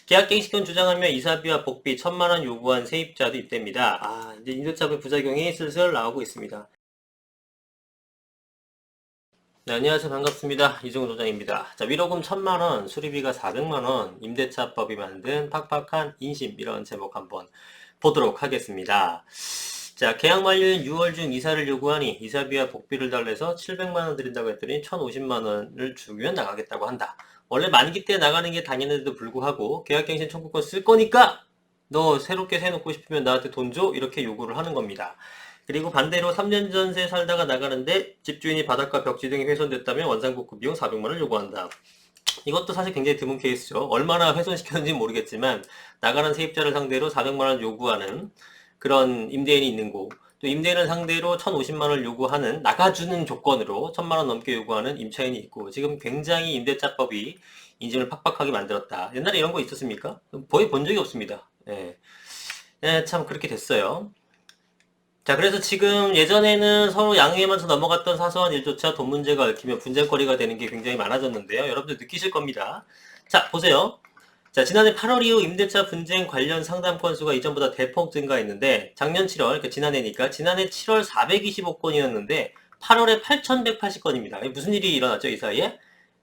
계약갱신권 주장하며 이사비와 복비 1,000만원 요구한 세입자도 입대입니다. 이제 임대차의 부작용이 슬슬 나오고 있습니다. 네, 안녕하세요. 반갑습니다. 이종훈 소장입니다. 자, 위로금 1,000만원, 수리비가 400만원, 임대차법이 만든 팍팍한 인심, 이런 제목 한번 보도록 하겠습니다. 자, 계약 만료인 6월 중 이사를 요구하니 이사비와 복비를 달래서 700만원 드린다고 했더니 1,050만원을 주면 나가겠다고 한다. 원래 만기 때 나가는 게 당연한데도 불구하고 계약갱신 청구권 쓸 거니까 너 새롭게 세놓고 싶으면 나한테 돈 줘? 이렇게 요구를 하는 겁니다. 그리고 반대로 3년 전세 살다가 나가는데 집주인이 바닥과 벽지 등이 훼손됐다면 원상복구 비용 400만원을 요구한다. 이것도 사실 굉장히 드문 케이스죠. 얼마나 훼손시켰는지 모르겠지만 나가는 세입자를 상대로 400만원 요구하는 그런 임대인이 있는 곳, 또 임대인을 상대로 1,050만원을 요구하는, 나가주는 조건으로 1,000만원 넘게 요구하는 임차인이 있고, 지금 굉장히 임대차법이 인심을 팍팍하게 만들었다. 옛날에 이런 거 있었습니까? 거의 본 적이 없습니다. 참 그렇게 됐어요. 자, 그래서 지금 예전에는 서로 양해하면서 넘어갔던 사소한 일조차 돈 문제가 얽히며 분쟁거리가 되는 게 굉장히 많아졌는데요. 여러분들 느끼실 겁니다. 자, 보세요. 자, 지난해 8월 이후 임대차 분쟁 관련 상담 건수가 이전보다 대폭 증가했는데, 작년 7월, 그러니까 지난해니까, 지난해 7월 425건이었는데, 8월에 8,180건입니다. 무슨 일이 일어났죠, 이 사이에?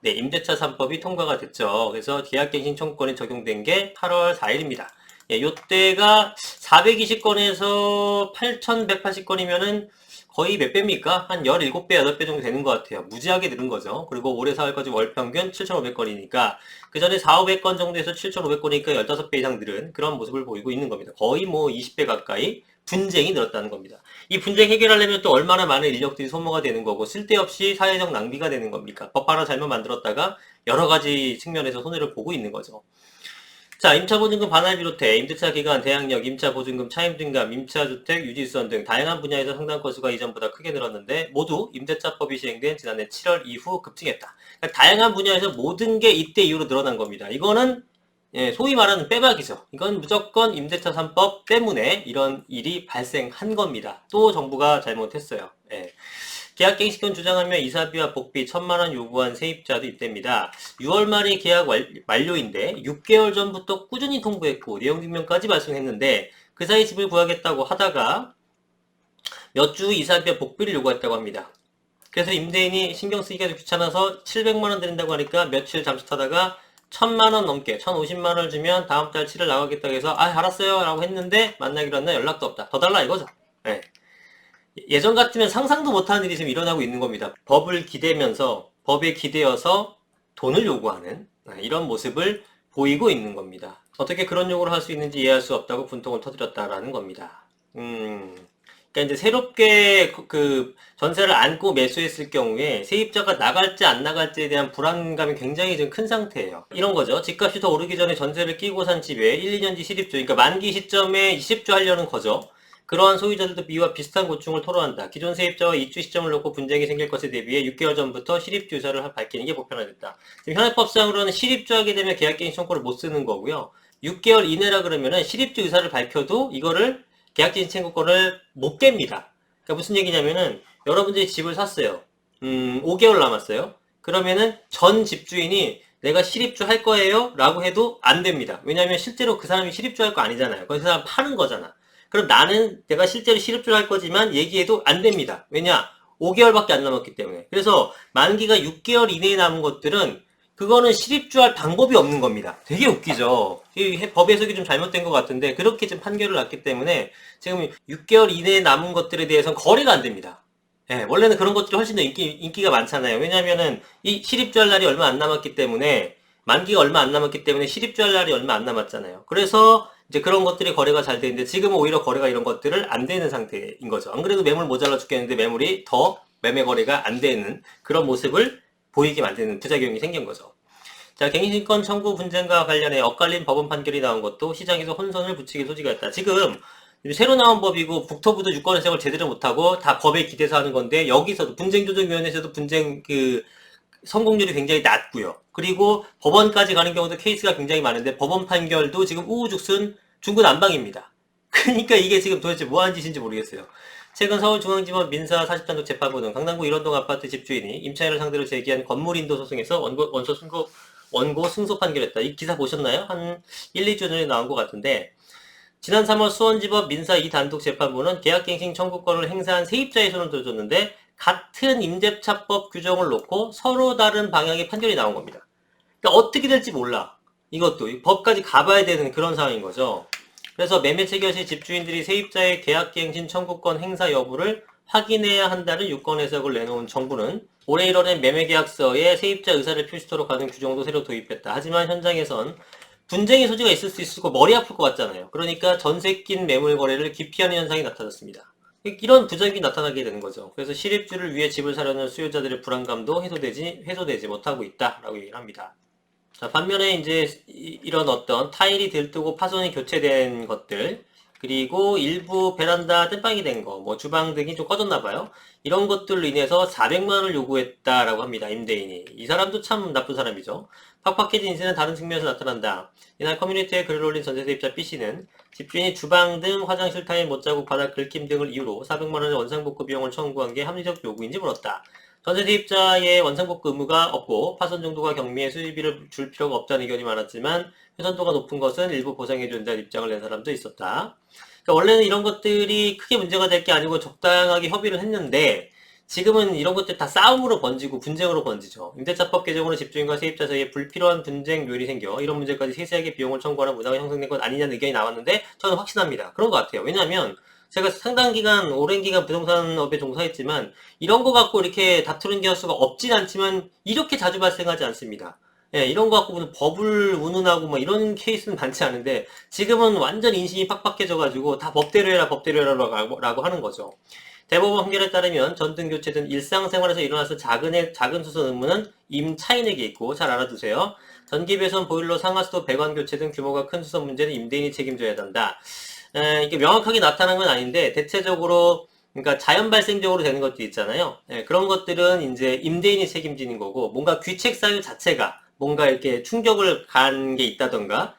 네, 임대차 3법이 통과가 됐죠. 그래서 계약갱신 청구권이 적용된 게 8월 4일입니다. 예, 요때가 420건에서 8,180건이면은 거의 몇 배입니까? 한 17배, 8배 정도 되는 것 같아요. 무지하게 늘은 거죠. 그리고 올해 4월까지 월 평균 7,500건이니까 그 전에 4,500건 정도에서 7,500건이니까 15배 이상 늘은 그런 모습을 보이고 있는 겁니다. 거의 뭐 20배 가까이 분쟁이 늘었다는 겁니다. 이 분쟁 해결하려면 또 얼마나 많은 인력들이 소모가 되는 거고 쓸데없이 사회적 낭비가 되는 겁니까? 법 하나 잘못 만들었다가 여러 가지 측면에서 손해를 보고 있는 거죠. 자, 임차보증금 반환을 비롯해 임대차 기간, 대항력, 임차보증금, 차임등감, 임차주택, 유지수선 등 다양한 분야에서 상담 건수가 이전보다 크게 늘었는데 모두 임대차법이 시행된 지난해 7월 이후 급증했다. 그러니까 다양한 분야에서 모든 게 이때 이후로 늘어난 겁니다. 이거는 소위 말하는 빼박이죠. 이건 무조건 임대차 3법 때문에 이런 일이 발생한 겁니다. 또 정부가 잘못했어요. 계약갱신권 주장하며 이사비와 복비 1,000만원 요구한 세입자도 입대입니다. 6월 말이 계약 만료인데 6개월 전부터 꾸준히 통보했고 내용 증명까지 발송했는데 그 사이 집을 구하겠다고 하다가 몇 주 이사비와 복비를 요구했다고 합니다. 그래서 임대인이 신경 쓰기가 좀 귀찮아서 700만원 드린다고 하니까 며칠 잠수타다가 1,000만원 넘게 1,050만원을 주면 다음 달 7일 나가겠다고 해서 알았어요 라고 했는데 만나기로 한 날 연락도 없다. 더 달라 이거죠. 예전 같으면 상상도 못하는 일이 지금 일어나고 있는 겁니다. 법을 기대면서 법에 기대어서 돈을 요구하는 이런 모습을 보이고 있는 겁니다. 어떻게 그런 요구를 할 수 있는지 이해할 수 없다고 분통을 터뜨렸다라는 겁니다. 그러니까 이제 새롭게 그 전세를 안고 매수했을 경우에 세입자가 나갈지 안 나갈지에 대한 불안감이 굉장히 좀 큰 상태예요. 이런 거죠. 집값이 더 오르기 전에 전세를 끼고 산 집에 1, 2년 뒤 실입주, 그러니까 만기 시점에 실입주 하려는 거죠. 그러한 소유자들도 B와 비슷한 고충을 토로한다. 기존 세입자와 입주 시점을 놓고 분쟁이 생길 것에 대비해 6개월 전부터 실입주 의사를 밝히는 게 보편화됐다. 지금 현행법상으로는 실입주하게 되면 계약갱신 청구를 못 쓰는 거고요. 6개월 이내라 그러면은 실입주 의사를 밝혀도 이거를 계약갱신 청구권을 못 깹니다. 그러니까 무슨 얘기냐면은 여러분들이 집을 샀어요. 5개월 남았어요. 그러면은 전 집주인이 내가 실입주 할 거예요? 라고 해도 안 됩니다. 왜냐하면 실제로 그 사람이 실입주 할 거 아니잖아요. 그 사람 파는 거잖아. 그럼 나는 내가 실제로 실입주를 할 거지만 얘기해도 안 됩니다. 왜냐? 5개월밖에 안 남았기 때문에. 그래서 만기가 6개월 이내에 남은 것들은 그거는 실입주할 방법이 없는 겁니다. 되게 웃기죠. 이 법 해석이 좀 잘못된 것 같은데 그렇게 좀 판결을 났기 때문에 지금 6개월 이내에 남은 것들에 대해서는 거래가 안 됩니다. 원래는 그런 것들이 훨씬 더 인기가 많잖아요. 왜냐면은 이 실입주할 날이 얼마 안 남았기 때문에 만기가 얼마 안 남았기 때문에 실입주할 날이 얼마 안 남았잖아요. 그래서 이제 그런 것들이 거래가 잘 되는데 지금은 오히려 거래가 이런 것들을 안 되는 상태인 거죠. 안 그래도 매물 모자라 죽겠는데 매물이 더 매매 거래가 안 되는 그런 모습을 보이게 만드는 부작용이 생긴 거죠. 자, 갱신권 청구 분쟁과 관련해 엇갈린 법원 판결이 나온 것도 시장에서 혼선을 부추길 소지가 있다. 지금 새로 나온 법이고 국토부도 유권 해석을 제대로 못하고 다 법에 기대서 하는 건데 여기서도 분쟁조정위원회에서도 분쟁 성공률이 굉장히 낮고요. 그리고 법원까지 가는 경우도 케이스가 굉장히 많은데 법원 판결도 지금 우후죽순 중구난방입니다. 그러니까 이게 지금 도대체 뭐 하는 짓인지 모르겠어요. 최근 서울중앙지법 민사 40단독 재판부는 강남구 일원동 아파트 집주인이 임차인을 상대로 제기한 건물인도 소송에서 원소 승소 원고 승소 판결했다. 이 기사 보셨나요? 한 1, 2주 전에 나온 것 같은데 지난 3월 수원지법 민사 2단독 재판부는 계약갱신 청구권을 행사한 세입자의 손을 들어줬는데 같은 임대차법 규정을 놓고 서로 다른 방향의 판결이 나온 겁니다. 그러니까 어떻게 될지 몰라. 이것도 법까지 가봐야 되는 그런 상황인 거죠. 그래서 매매 체결 시 집주인들이 세입자의 계약갱신 청구권 행사 여부를 확인해야 한다는 유권 해석을 내놓은 정부는 올해 1월엔 매매계약서에 세입자 의사를 표시토록 하는 규정도 새로 도입했다. 하지만 현장에선 분쟁의 소지가 있을 수 있고 머리 아플 것 같잖아요. 그러니까 전세 낀 매물 거래를 기피하는 현상이 나타났습니다. 이런 부작용이 나타나게 되는 거죠. 그래서 실입주를 위해 집을 사려는 수요자들의 불안감도 해소되지 못하고 있다라고 얘기를 합니다. 자, 반면에 이제 이런 어떤 타일이 들뜨고 파손이 교체된 것들, 그리고 일부 베란다 땜빵이 된 거, 뭐 주방 등이 좀 꺼졌나 봐요. 이런 것들로 인해서 400만 원을 요구했다라고 합니다. 임대인이. 이 사람도 참 나쁜 사람이죠. 팍팍해진 인생은 다른 측면에서 나타난다. 이날 커뮤니티에 글을 올린 전세세입자 B씨는 집주인이 주방 등 화장실 타일 못자국 바닥 긁힘 등을 이유로 400만 원의 원상복구 비용을 청구한 게 합리적 요구인지 물었다. 전세세입자의 원상복구 의무가 없고 파손 정도가 경미해 수리비를 줄 필요가 없다는 의견이 많았지만 훼손도가 높은 것은 일부 보상해줘야 한다는 입장을 낸 사람도 있었다. 그러니까 원래는 이런 것들이 크게 문제가 될 게 아니고 적당하게 협의를 했는데 지금은 이런 것들 다 싸움으로 번지고 분쟁으로 번지죠. 임대차법 개정으로 집주인과 세입자 사이에 불필요한 분쟁 요인이 생겨 이런 문제까지 세세하게 비용을 청구하는 문화가 형성된 것 아니냐는 의견이 나왔는데 저는 확신합니다. 그런 것 같아요. 왜냐하면 제가 상당 기간, 오랜 기간 부동산업에 종사했지만 이런 거 갖고 이렇게 다투는 경우가 없진 않지만 이렇게 자주 발생하지 않습니다. 예, 이런 거 갖고 무슨 법을 운운하고 뭐 이런 케이스는 많지 않은데 지금은 완전 인심이 팍팍해져가지고 다 법대로 해라 법대로 해라 라고 하는 거죠. 대법원 판결에 따르면 전등 교체 등 일상생활에서 일어나서 작은 수선 의무는 임차인에게 있고 잘 알아두세요. 전기 배선, 보일러, 상하수도, 배관 교체 등 규모가 큰 수선 문제는 임대인이 책임져야 한다. 이게 명확하게 나타난 건 아닌데 대체적으로 그러니까 자연 발생적으로 되는 것도 있잖아요. 그런 것들은 이제 임대인이 책임지는 거고 뭔가 귀책 사유 자체가 뭔가 이렇게 충격을 간 게 있다던가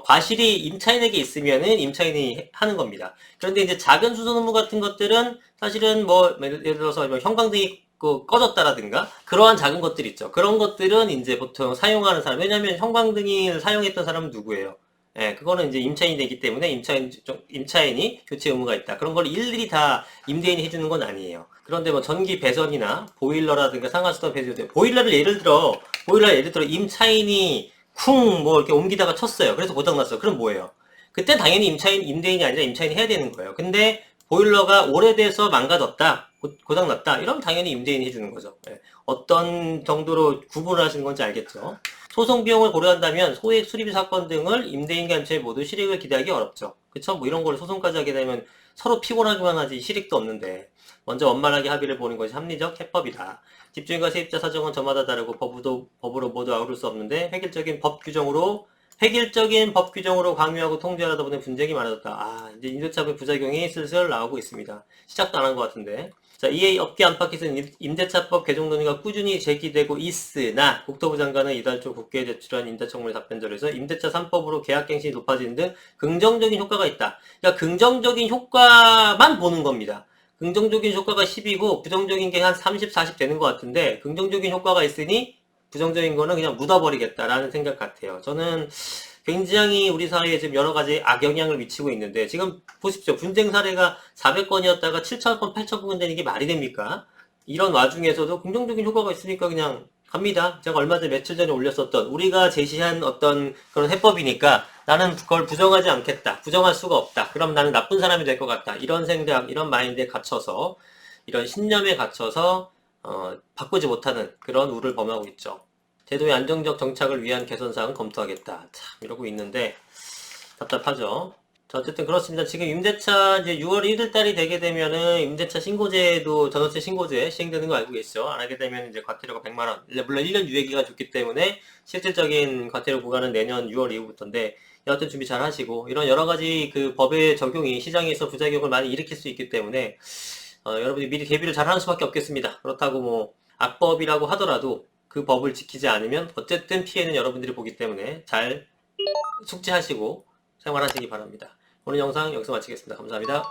과실이 임차인에게 있으면은 임차인이 하는 겁니다. 그런데 이제 작은 수선 의무 같은 것들은 사실은 뭐 예를 들어서 뭐 형광등이 꺼졌다라든가 그러한 작은 것들 있죠. 그런 것들은 이제 보통 사용하는 사람 왜냐하면 형광등을 사용했던 사람은 누구예요? 예, 그거는 이제 임차인이 되기 때문에 임차인이 교체 의무가 있다. 그런 걸 일일이 다 임대인이 해주는 건 아니에요. 그런데 뭐 전기 배선이나 보일러라든가 상하수도 배선, 보일러를 예를 들어 임차인이 쿵 뭐 이렇게 옮기다가 쳤어요. 그래서 고장났어요. 그럼 뭐예요? 그때 당연히 임대인이 아니라 임차인이 해야 되는 거예요. 근데 보일러가 오래돼서 망가졌다, 고장났다, 이러면 당연히 임대인이 해주는 거죠. 예, 어떤 정도로 구분을 하시는 건지 알겠죠? 소송 비용을 고려한다면 소액 수리비 사건 등을 임대인과 임차인 모두 실익을 기대하기 어렵죠. 그쵸? 뭐 이런 걸 소송까지 하게 되면 서로 피곤하기만 하지 실익도 없는데 먼저 원만하게 합의를 보는 것이 합리적 해법이다. 집주인과 세입자 사정은 저마다 다르고 법으로 모두 아우를 수 없는데 획일적인 법 규정으로 강요하고 통제하다 보니 분쟁이 많아졌다. 이제 임대차의 부작용이 슬슬 나오고 있습니다. 시작도 안 한 것 같은데. 자, 이에 업계 안팎에서는 임대차법 개정 논의가 꾸준히 제기되고 있으나 국토부 장관은 이달 초 국회에 제출한 임대청문회 답변절에서 임대차 3법으로 계약갱신이 높아지는 등 긍정적인 효과가 있다. 그러니까 긍정적인 효과만 보는 겁니다. 긍정적인 효과가 10이고 부정적인 게 한 30, 40 되는 것 같은데 긍정적인 효과가 있으니 부정적인 거는 그냥 묻어버리겠다라는 생각 같아요. 저는 굉장히 우리 사회에 지금 여러 가지 악영향을 미치고 있는데 지금 보십시오. 분쟁 사례가 400건이었다가 7,000건, 8,000건 되는 게 말이 됩니까? 이런 와중에서도 긍정적인 효과가 있으니까 그냥 갑니다. 제가 얼마 전에 며칠 전에 올렸었던 우리가 제시한 어떤 그런 해법이니까 나는 그걸 부정하지 않겠다. 부정할 수가 없다. 그럼 나는 나쁜 사람이 될 것 같다. 이런 생각, 이런 마인드에 갇혀서 이런 신념에 갇혀서 바꾸지 못하는 그런 우를 범하고 있죠. 제도의 안정적 정착을 위한 개선사항은 검토하겠다. 참 이러고 있는데 답답하죠. 자, 어쨌든 그렇습니다. 지금 임대차 이제 6월 1일 달이 되게 되면은 임대차 신고제도 전월세 신고제 시행되는 거 알고 계시죠? 안 하게 되면 이제 과태료가 100만 원. 물론 1년 유예기가 좋기 때문에 실질적인 과태료 구간은 내년 6월 이후부터인데 여하튼 준비 잘 하시고 이런 여러 가지 그 법의 적용이 시장에서 부작용을 많이 일으킬 수 있기 때문에 여러분이 미리 대비를 잘 하는 수밖에 없겠습니다. 그렇다고 뭐 악법이라고 하더라도 그 법을 지키지 않으면 어쨌든 피해는 여러분들이 보기 때문에 잘 숙지하시고 생활하시기 바랍니다. 오늘 영상 여기서 마치겠습니다. 감사합니다.